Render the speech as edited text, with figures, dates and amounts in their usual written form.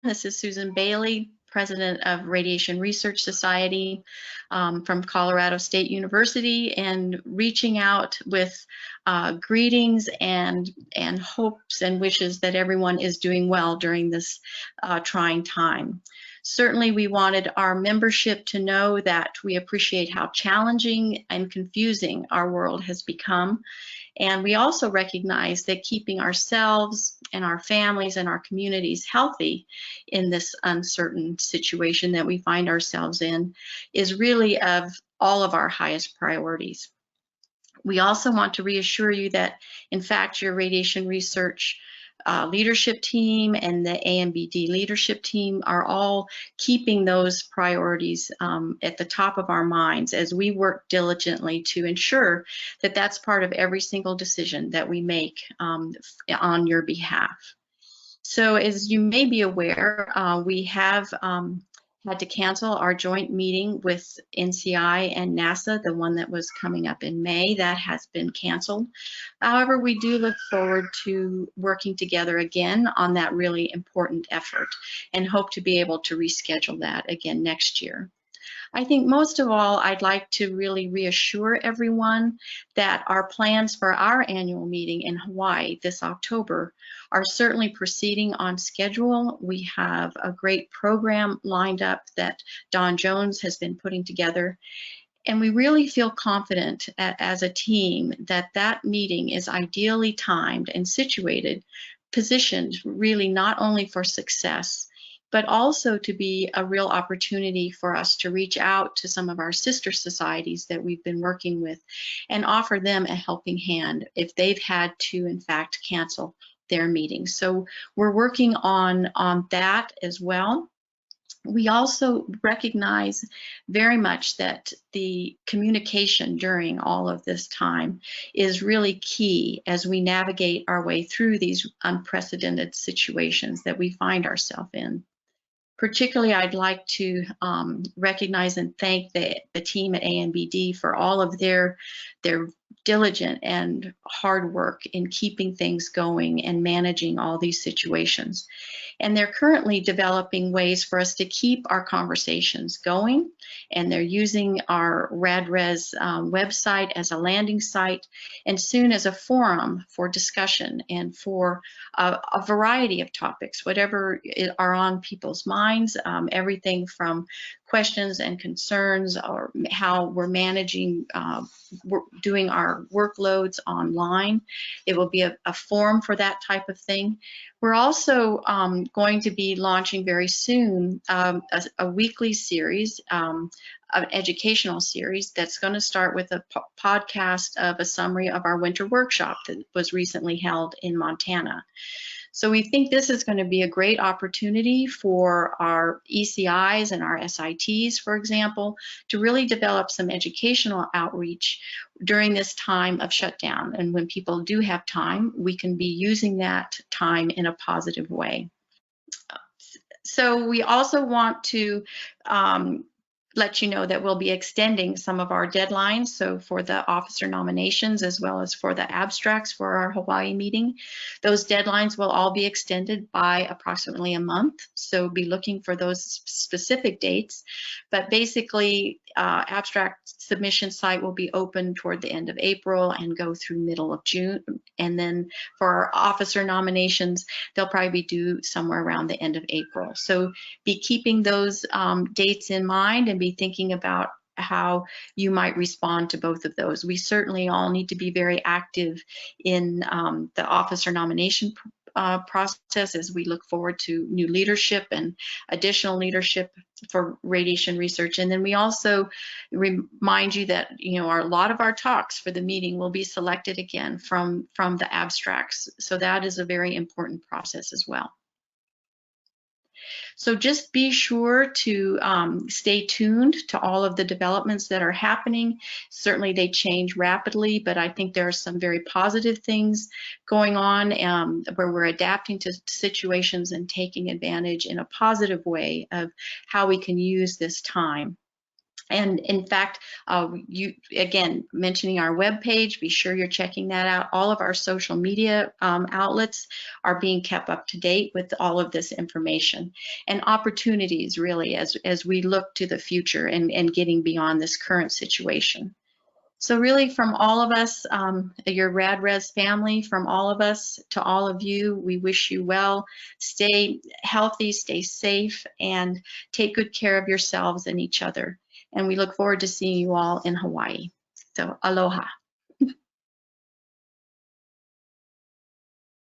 This is Susan Bailey, President of Radiation Research Society from Colorado State University, and reaching out with greetings and hopes and wishes that everyone is doing well during this trying time. Certainly, we wanted our membership to know that we appreciate how challenging and confusing our world has become. And we also recognize that keeping ourselves and our families and our communities healthy in this uncertain situation that we find ourselves in is really of all of our highest priorities. We also want to reassure you that, in fact, your radiation research leadership team and the AMBD leadership team are all keeping those priorities at the top of our minds as we work diligently to ensure that that's part of every single decision that we make on your behalf. So as you may be aware, we have had to cancel our joint meeting with NCI and NASA, the one that was coming up in May. That has been canceled. However, we do look forward to working together again on that really important effort and hope to be able to reschedule that again next year. I think most of all, I'd like to really reassure everyone that our plans for our annual meeting in Hawaii this October are certainly proceeding on schedule. We have a great program lined up that Don Jones has been putting together. And we really feel confident as a team that that meeting is ideally timed and situated, positioned really not only for success, but also to be a real opportunity for us to reach out to some of our sister societies that we've been working with and offer them a helping hand if they've had to, in fact, cancel their meetings. So we're working on that as well. We also recognize very much that the communication during all of this time is really key as we navigate our way through these unprecedented situations that we find ourselves in. Particularly, I'd like to recognize and thank the team at AMBD for all of their diligent and hard work in keeping things going and managing all these situations. And they're currently developing ways for us to keep our conversations going, and they're using our RADRES website as a landing site and soon as a forum for discussion and for a variety of topics, whatever are on people's minds, everything from questions and concerns or how we're managing, doing our workloads online. It will be a forum for that type of thing. We're also going to be launching very soon a weekly series, an educational series that's going to start with a podcast of a summary of our winter workshop that was recently held in Montana. So we think this is going to be a great opportunity for our ECIs and our SITs, for example, to really develop some educational outreach during this time of shutdown. And when people do have time, we can be using that time in a positive way. So we also want to let you know that we'll be extending some of our deadlines. So for the officer nominations as well as for the abstracts for our Hawaii meeting, those deadlines will all be extended by approximately a month. So be looking for those specific dates. But basically, abstract submission site will be open toward the end of April and go through middle of June. And then for our officer nominations, they'll probably be due somewhere around the end of April. So be keeping those dates in mind and be thinking about how you might respond to both of those. We certainly all need to be very active in the officer nomination process as we look forward to new leadership and additional leadership for radiation research. And then we also remind you that a lot of our talks for the meeting will be selected again from the abstracts. So that is a very important process as well. So just be sure to stay tuned to all of the developments that are happening. Certainly they change rapidly, but I think there are some very positive things going on where we're adapting to situations and taking advantage in a positive way of how we can use this time. And in fact, you again mentioning our webpage, be sure you're checking that out. All of our social media outlets are being kept up to date with all of this information and opportunities, really, as we look to the future and getting beyond this current situation. So really, from all of us, your RadRes family, from all of us to all of you, we wish you well. Stay healthy, stay safe, and take good care of yourselves and each other. And we look forward to seeing you all in Hawaii. So aloha.